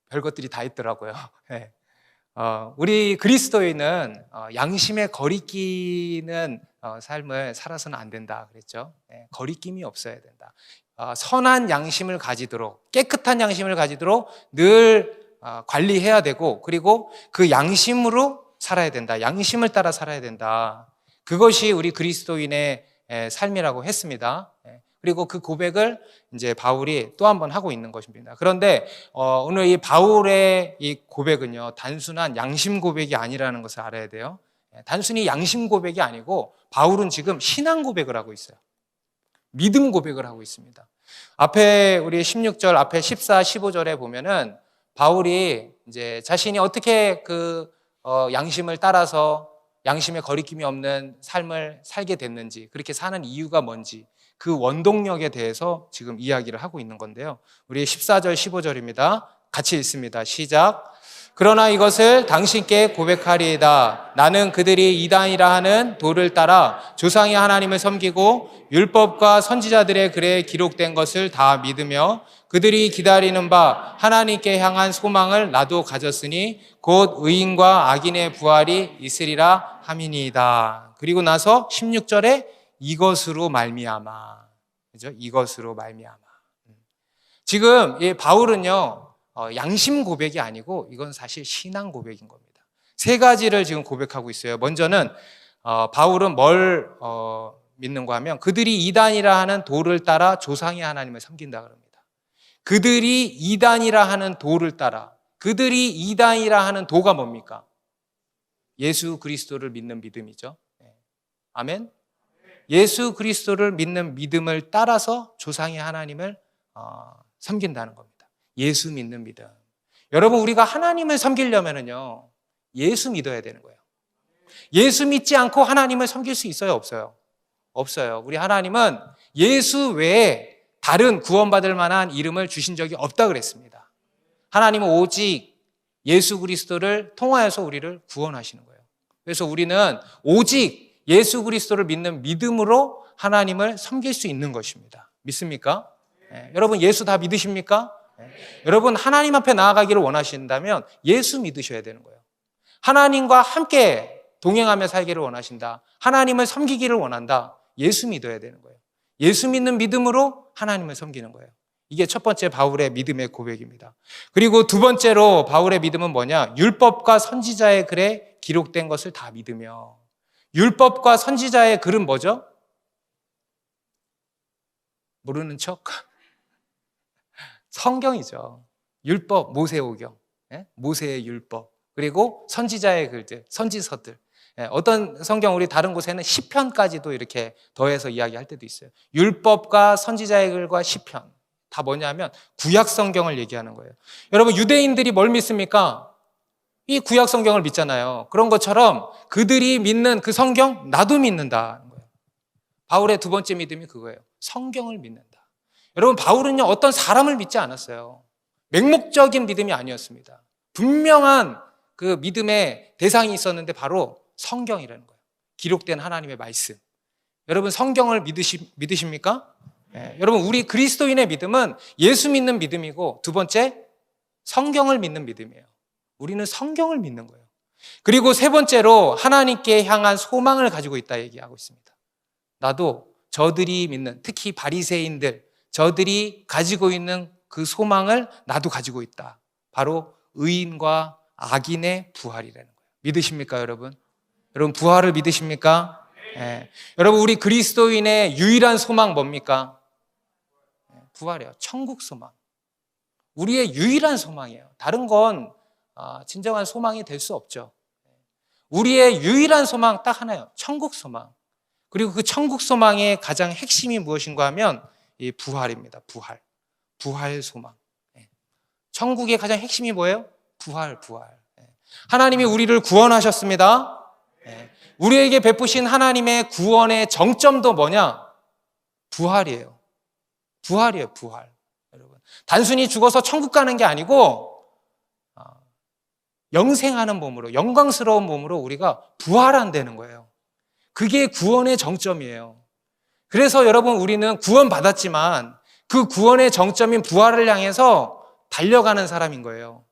A: 별것들이 다 있더라고요. 우리 그리스도인은 양심에 거리끼는 삶을 살아서는 안 된다 그랬죠. 거리낌이 없어야 된다. 선한 양심을 가지도록 깨끗한 양심을 가지도록 늘 관리해야 되고 그리고 그 양심으로 살아야 된다. 양심을 따라 살아야 된다. 그것이 우리 그리스도인의 삶이라고 했습니다. 그리고 그 고백을 이제 바울이 또 한 번 하고 있는 것입니다. 그런데 오늘 이 바울의 이 고백은요, 단순한 양심 고백이 아니라는 것을 알아야 돼요. 단순히 양심 고백이 아니고 바울은 지금 신앙 고백을 하고 있어요. 믿음 고백을 하고 있습니다. 앞에 우리 16절, 앞에 14, 15절에 보면은 바울이 이제 자신이 어떻게 그 양심을 따라서 양심에 거리낌이 없는 삶을 살게 됐는지, 그렇게 사는 이유가 뭔지, 그 원동력에 대해서 지금 이야기를 하고 있는 건데요. 우리 14절, 15절입니다. 같이 읽습니다. 시작. 그러나 이것을 당신께 고백하리이다. 나는 그들이 이단이라 하는 도를 따라 조상의 하나님을 섬기고 율법과 선지자들의 글에 기록된 것을 다 믿으며 그들이 기다리는 바 하나님께 향한 소망을 나도 가졌으니 곧 의인과 악인의 부활이 있으리라 함이니이다. 그리고 나서 16절에 이것으로 말미암아, 그죠? 이것으로 말미암아. 지금 이 바울은요, 양심 고백이 아니고 이건 사실 신앙 고백인 겁니다. 세 가지를 지금 고백하고 있어요. 먼저는 바울은 뭘 믿는가 하면 그들이 이단이라 하는 도를 따라 조상의 하나님을 섬긴다 그럽니다. 그들이 이단이라 하는 도를 따라, 그들이 이단이라 하는 도가 뭡니까? 예수 그리스도를 믿는 믿음이죠. 아멘. 예수 그리스도를 믿는 믿음을 따라서 조상의 하나님을 섬긴다는 겁니다. 예수 믿는 믿음. 여러분, 우리가 하나님을 섬기려면요, 예수 믿어야 되는 거예요. 예수 믿지 않고 하나님을 섬길 수 있어요, 없어요? 없어요. 우리 하나님은 예수 외에 다른 구원받을 만한 이름을 주신 적이 없다 그랬습니다. 하나님은 오직 예수 그리스도를 통하여서 우리를 구원하시는 거예요. 그래서 우리는 오직 예수 그리스도를 믿는 믿음으로 하나님을 섬길 수 있는 것입니다. 믿습니까? 여러분, 예수 다 믿으십니까? 여러분, 하나님 앞에 나아가기를 원하신다면 예수 믿으셔야 되는 거예요. 하나님과 함께 동행하며 살기를 원하신다. 하나님을 섬기기를 원한다. 예수 믿어야 되는 거예요. 예수 믿는 믿음으로 하나님을 섬기는 거예요. 이게 첫 번째 바울의 믿음의 고백입니다. 그리고 두 번째로 바울의 믿음은 뭐냐? 율법과 선지자의 글에 기록된 것을 다 믿으며. 율법과 선지자의 글은 뭐죠? 모르는 척? 성경이죠. 율법, 모세오경, 모세의 율법, 그리고 선지자의 글들, 선지서들. 어떤 성경 우리 다른 곳에는 시편까지도 이렇게 더해서 이야기할 때도 있어요. 율법과 선지자의 글과 시편. 다 뭐냐면 구약 성경을 얘기하는 거예요. 여러분, 유대인들이 뭘 믿습니까? 이 구약 성경을 믿잖아요. 그런 것처럼 그들이 믿는 그 성경, 나도 믿는다는 거예요. 바울의 두 번째 믿음이 그거예요. 성경을 믿는다. 여러분, 바울은요, 어떤 사람을 믿지 않았어요. 맹목적인 믿음이 아니었습니다. 분명한 그 믿음의 대상이 있었는데 바로 성경이라는 거예요. 기록된 하나님의 말씀. 여러분, 성경을 믿으십니까? 여러분, 우리 그리스도인의 믿음은 예수 믿는 믿음이고, 두 번째, 성경을 믿는 믿음이에요. 우리는 성경을 믿는 거예요. 그리고 세 번째로 하나님께 향한 소망을 가지고 있다 얘기하고 있습니다. 나도 저들이 믿는, 특히 바리새인들, 저들이 가지고 있는 그 소망을 나도 가지고 있다. 바로 의인과 악인의 부활이라는 거예요. 믿으십니까, 여러분? 여러분, 부활을 믿으십니까? 네. 여러분, 우리 그리스도인의 유일한 소망 뭡니까? 부활이에요. 천국 소망. 우리의 유일한 소망이에요. 다른 건 진정한 소망이 될 수 없죠. 우리의 유일한 소망 딱 하나예요. 천국 소망. 그리고 그 천국 소망의 가장 핵심이 무엇인가 하면 이 부활입니다. 부활. 부활 소망. 천국의 가장 핵심이 뭐예요? 부활. 하나님이 우리를 구원하셨습니다. 우리에게 베푸신 하나님의 구원의 정점도 뭐냐? 부활이에요. 부활이에요, 부활. 여러분, 단순히 죽어서 천국 가는 게 아니고 영생하는 몸으로, 영광스러운 몸으로 우리가 부활한다는 거예요. 그게 구원의 정점이에요. 그래서 여러분, 우리는 구원받았지만 그 구원의 정점인 부활을 향해서 달려가는 사람인 거예요.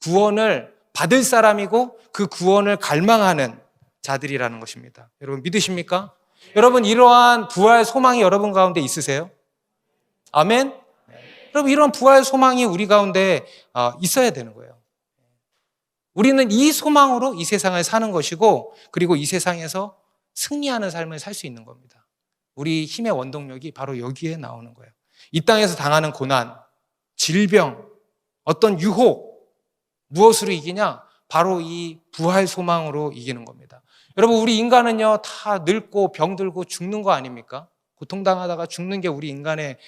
A: 구원을 받을 사람이고 그 구원을 갈망하는 자들이라는 것입니다. 여러분, 믿으십니까? 여러분, 이러한 부활 소망이 여러분 가운데 있으세요? 아멘? 여러분, 이런 부활 소망이 우리 가운데 있어야 되는 거예요. 우리는 이 소망으로 이 세상을 사는 것이고, 그리고 이 세상에서 승리하는 삶을 살 수 있는 겁니다. 우리 힘의 원동력이 바로 여기에 나오는 거예요. 이 땅에서 당하는 고난, 질병, 어떤 유혹, 무엇으로 이기냐? 바로 이 부활 소망으로 이기는 겁니다. 여러분, 우리 인간은요, 다 늙고 병들고 죽는 거 아닙니까? 고통당하다가 죽는 게 우리 인간의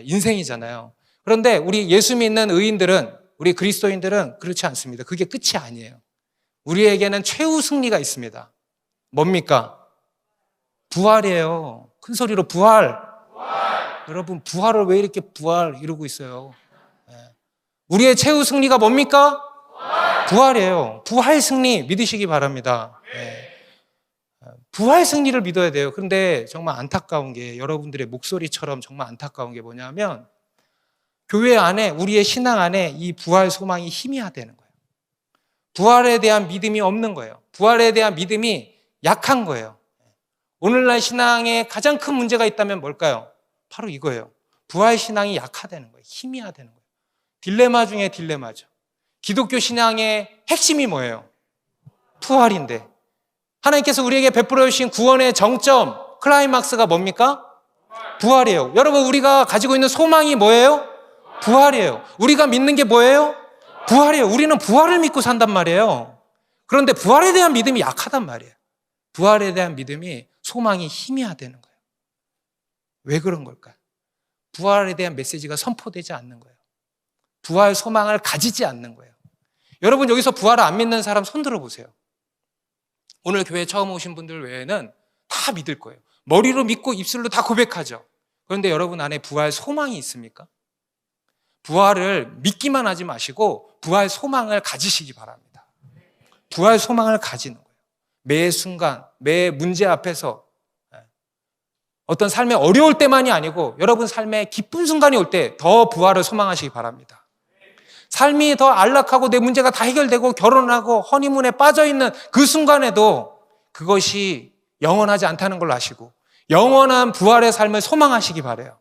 A: 인생이잖아요. 그런데 우리 예수 믿는 의인들은, 우리 그리스도인들은 그렇지 않습니다. 그게 끝이 아니에요. 우리에게는 최후 승리가 있습니다. 뭡니까? 부활이에요. 큰 소리로 부활. 여러분, 부활을 왜 이렇게 부활 이러고 있어요? 우리의 최후 승리가 뭡니까? 부활이에요. 부활 승리 믿으시기 바랍니다. 부활 승리를 믿어야 돼요. 그런데 정말 안타까운 게, 여러분들의 목소리처럼 정말 안타까운 게 뭐냐면, 교회 안에, 우리의 신앙 안에 이 부활 소망이 희미화되는 거예요. 부활에 대한 믿음이 없는 거예요. 부활에 대한 믿음이 약한 거예요. 오늘날 신앙에 가장 큰 문제가 있다면 뭘까요? 바로 이거예요. 부활 신앙이 약화되는 거예요. 희미화되는 거예요. 딜레마 중에 딜레마죠. 기독교 신앙의 핵심이 뭐예요? 부활인데, 하나님께서 우리에게 베풀어 주신 구원의 정점, 클라이막스가 뭡니까? 부활이에요. 여러분, 우리가 가지고 있는 소망이 뭐예요? 부활이에요. 우리가 믿는 게 뭐예요? 부활이에요. 우리는 부활을 믿고 산단 말이에요. 그런데 부활에 대한 믿음이 약하단 말이에요. 부활에 대한 믿음이, 소망이 희미화되는 거예요. 왜 그런 걸까요? 부활에 대한 메시지가 선포되지 않는 거예요. 부활 소망을 가지지 않는 거예요. 여러분, 여기서 부활을 안 믿는 사람 손 들어보세요. 오늘 교회 처음 오신 분들 외에는 다 믿을 거예요. 머리로 믿고 입술로 다 고백하죠. 그런데 여러분 안에 부활 소망이 있습니까? 부활을 믿기만 하지 마시고 부활 소망을 가지시기 바랍니다. 부활 소망을 가지는 거예요. 매 순간, 매 문제 앞에서, 어떤 삶에 어려울 때만이 아니고 여러분 삶에 기쁜 순간이 올 때 더 부활을 소망하시기 바랍니다. 삶이 더 안락하고 내 문제가 다 해결되고 결혼하고 허니문에 빠져있는 그 순간에도 그것이 영원하지 않다는 걸 아시고 영원한 부활의 삶을 소망하시기 바라요.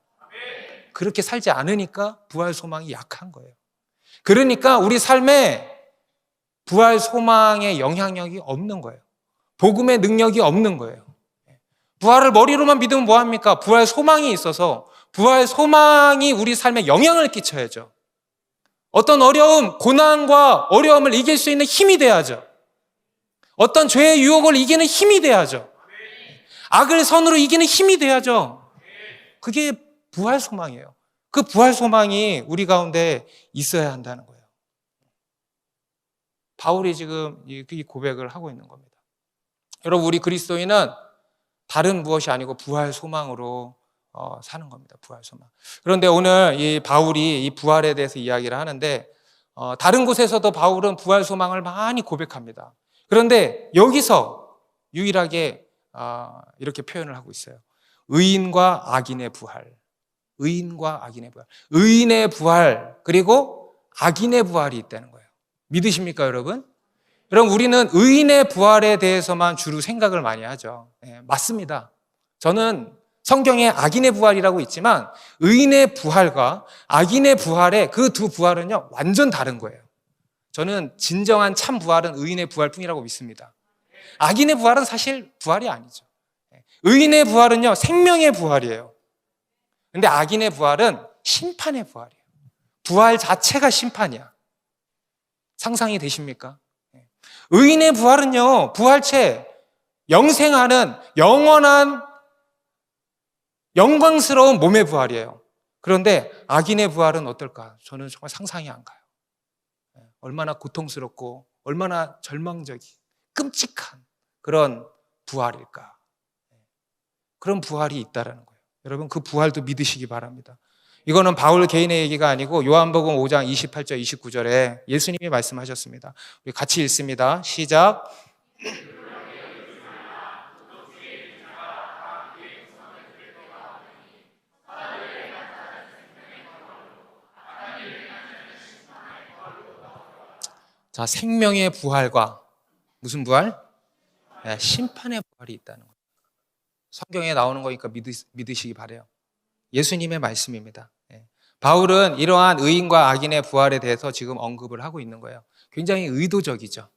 A: 그렇게 살지 않으니까 부활 소망이 약한 거예요. 그러니까 우리 삶에 부활 소망의 영향력이 없는 거예요. 복음의 능력이 없는 거예요. 부활을 머리로만 믿으면 뭐합니까? 부활 소망이 있어서 부활 소망이 우리 삶에 영향을 끼쳐야죠. 어떤 어려움, 고난과 어려움을 이길 수 있는 힘이 돼야죠. 어떤 죄의 유혹을 이기는 힘이 돼야죠. 악을 선으로 이기는 힘이 돼야죠. 그게 부활 소망이에요. 그 부활 소망이 우리 가운데 있어야 한다는 거예요. 바울이 지금 이 고백을 하고 있는 겁니다. 여러분, 우리 그리스도인은 다른 무엇이 아니고 부활 소망으로 사는 겁니다. 부활 소망. 그런데 오늘 이 바울이 이 부활에 대해서 이야기를 하는데 다른 곳에서도 바울은 부활 소망을 많이 고백합니다. 그런데 여기서 유일하게 이렇게 표현을 하고 있어요. 의인과 악인의 부활. 의인과 악인의 부활. 의인의 부활 그리고 악인의 부활이 있다는 거예요. 믿으십니까, 여러분? 여러분, 우리는 의인의 부활에 대해서만 주로 생각을 많이 하죠. 네, 맞습니다. 저는 성경에 악인의 부활이라고 있지만 의인의 부활과 악인의 부활의 그 두 부활은요, 완전 다른 거예요. 저는 진정한 참 부활은 의인의 부활뿐이라고 믿습니다. 악인의 부활은 사실 부활이 아니죠. 의인의 부활은요, 생명의 부활이에요. 근데 악인의 부활은 심판의 부활이에요. 부활 자체가 심판이야. 상상이 되십니까? 의인의 부활은요, 부활체, 영생하는 영원한 영광스러운 몸의 부활이에요. 그런데 악인의 부활은 어떨까? 저는 정말 상상이 안 가요. 얼마나 고통스럽고 얼마나 절망적인 끔찍한 그런 부활일까? 그런 부활이 있다라는 거예요. 여러분, 그 부활도 믿으시기 바랍니다. 이거는 바울 개인의 얘기가 아니고 요한복음 5장 28절 29절에 예수님이 말씀하셨습니다. 우리 같이 읽습니다. 시작. 자, 생명의 부활과 무슨 부활? 네, 심판의 부활이 있다는 거예요. 성경에 나오는 거니까 믿으시기 바라요. 예수님의 말씀입니다. 바울은 이러한 의인과 악인의 부활에 대해서 지금 언급을 하고 있는 거예요. 굉장히 의도적이죠.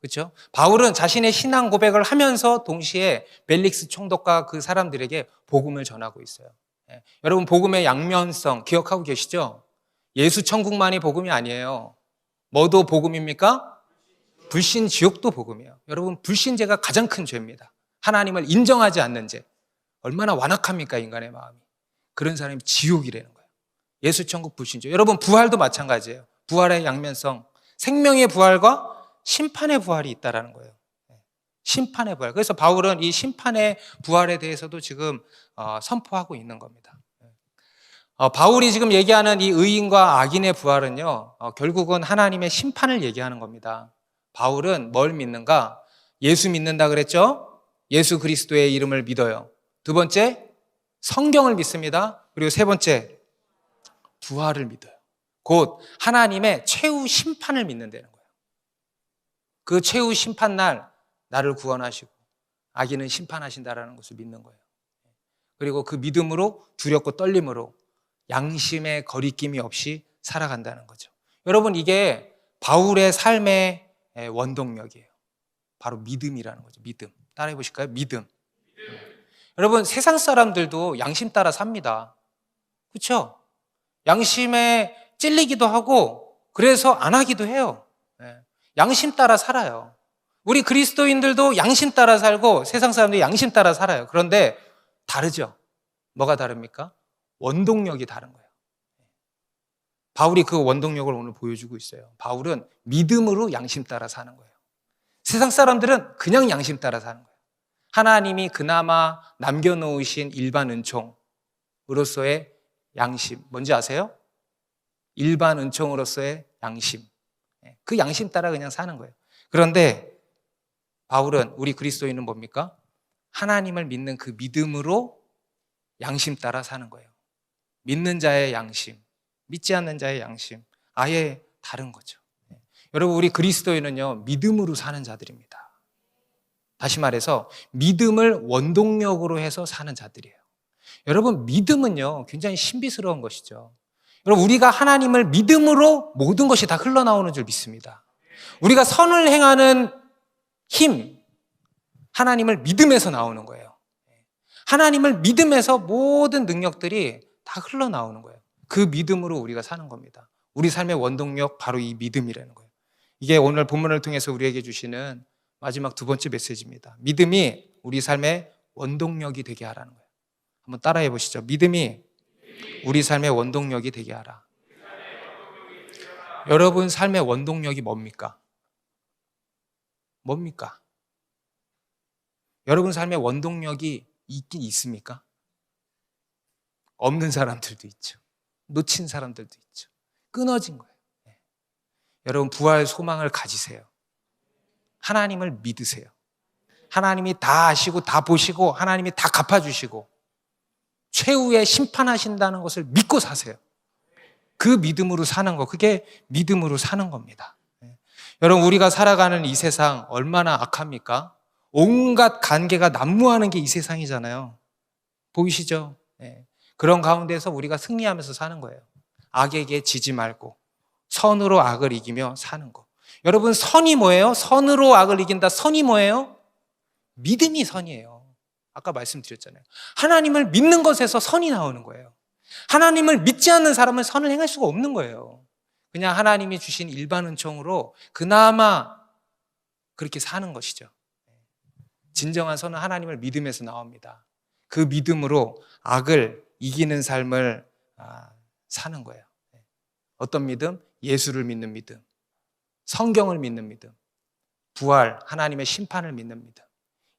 A: 그렇죠? 바울은 자신의 신앙 고백을 하면서 동시에 벨릭스 총독과 그 사람들에게 복음을 전하고 있어요. 여러분, 복음의 양면성 기억하고 계시죠? 예수 천국만이 복음이 아니에요. 뭐도 복음입니까? 불신 지옥도 복음이에요. 여러분, 불신죄가 가장 큰 죄입니다. 하나님을 인정하지 않는 죄. 얼마나 완악합니까, 인간의 마음이. 그런 사람이 지옥이라는 거예요. 예수 천국 불신죄. 여러분, 부활도 마찬가지예요. 부활의 양면성, 생명의 부활과 심판의 부활이 있다라는 거예요. 심판의 부활. 그래서 바울은 이 심판의 부활에 대해서도 지금 선포하고 있는 겁니다. 바울이 지금 얘기하는 이 의인과 악인의 부활은요, 결국은 하나님의 심판을 얘기하는 겁니다. 바울은 뭘 믿는가? 예수 믿는다 그랬죠? 예수 그리스도의 이름을 믿어요. 두 번째, 성경을 믿습니다. 그리고 세 번째, 부활을 믿어요. 곧 하나님의 최후 심판을 믿는다는 거예요. 그 최후 심판날 나를 구원하시고 악인은 심판하신다라는 것을 믿는 거예요. 그리고 그 믿음으로 두렵고 떨림으로 양심의 거리낌이 없이 살아간다는 거죠. 여러분, 이게 바울의 삶의 원동력이에요. 바로 믿음이라는 거죠. 믿음. 따라해 보실까요? 믿음. 여러분, 세상 사람들도 양심 따라 삽니다. 그렇죠? 양심에 찔리기도 하고 그래서 안 하기도 해요. 양심 따라 살아요. 우리 그리스도인들도 양심 따라 살고 세상 사람들이 양심 따라 살아요. 그런데 다르죠? 뭐가 다릅니까? 원동력이 다른 거예요. 바울이 그 원동력을 오늘 보여주고 있어요. 바울은 믿음으로 양심 따라 사는 거예요. 세상 사람들은 그냥 양심 따라 사는 거예요. 하나님이 그나마 남겨놓으신 일반 은총으로서의 양심, 뭔지 아세요? 일반 은총으로서의 양심. 그 양심 따라 그냥 사는 거예요. 그런데 바울은, 우리 그리스도인은 뭡니까? 하나님을 믿는 그 믿음으로 양심 따라 사는 거예요. 믿는 자의 양심, 믿지 않는 자의 양심, 아예 다른 거죠. 여러분, 우리 그리스도인은요, 믿음으로 사는 자들입니다. 다시 말해서 믿음을 원동력으로 해서 사는 자들이에요. 여러분, 믿음은요, 굉장히 신비스러운 것이죠. 여러분, 우리가 하나님을 믿음으로 모든 것이 다 흘러나오는 줄 믿습니다. 우리가 선을 행하는 힘, 하나님을 믿음에서 나오는 거예요. 하나님을 믿음에서 모든 능력들이 다 흘러나오는 거예요. 그 믿음으로 우리가 사는 겁니다. 우리 삶의 원동력, 바로 이 믿음이라는 거예요. 이게 오늘 본문을 통해서 우리에게 주시는 마지막 두 번째 메시지입니다. 믿음이 우리 삶의 원동력이 되게 하라는 거예요. 한번 따라해 보시죠. 믿음이 우리 삶의 원동력이 되게 하라. 여러분 삶의 원동력이 뭡니까? 뭡니까? 여러분 삶의 원동력이 있긴 있습니까? 없는 사람들도 있죠. 놓친 사람들도 있죠. 끊어진 거예요. 여러분 부활 소망을 가지세요. 하나님을 믿으세요. 하나님이 다 아시고 다 보시고 하나님이 다 갚아주시고 최후에 심판하신다는 것을 믿고 사세요. 그 믿음으로 사는 거, 그게 믿음으로 사는 겁니다. 여러분 우리가 살아가는 이 세상 얼마나 악합니까? 온갖 관계가 난무하는 게 이 세상이잖아요. 보이시죠? 그런 가운데서 우리가 승리하면서 사는 거예요. 악에게 지지 말고 선으로 악을 이기며 사는 거. 여러분 선이 뭐예요? 선으로 악을 이긴다. 선이 뭐예요? 믿음이 선이에요. 아까 말씀드렸잖아요. 하나님을 믿는 것에서 선이 나오는 거예요. 하나님을 믿지 않는 사람은 선을 행할 수가 없는 거예요. 그냥 하나님이 주신 일반 은총으로 그나마 그렇게 사는 것이죠. 진정한 선은 하나님을 믿음에서 나옵니다. 그 믿음으로 악을 이기는 삶을 사는 거예요. 어떤 믿음? 예수를 믿는 믿음, 성경을 믿는 믿음, 부활, 하나님의 심판을 믿는 믿음.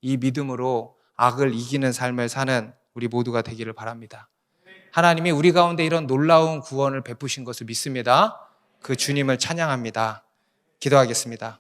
A: 이 믿음으로 악을 이기는 삶을 사는 우리 모두가 되기를 바랍니다. 하나님이 우리 가운데 이런 놀라운 구원을 베푸신 것을 믿습니다. 그 주님을 찬양합니다. 기도하겠습니다.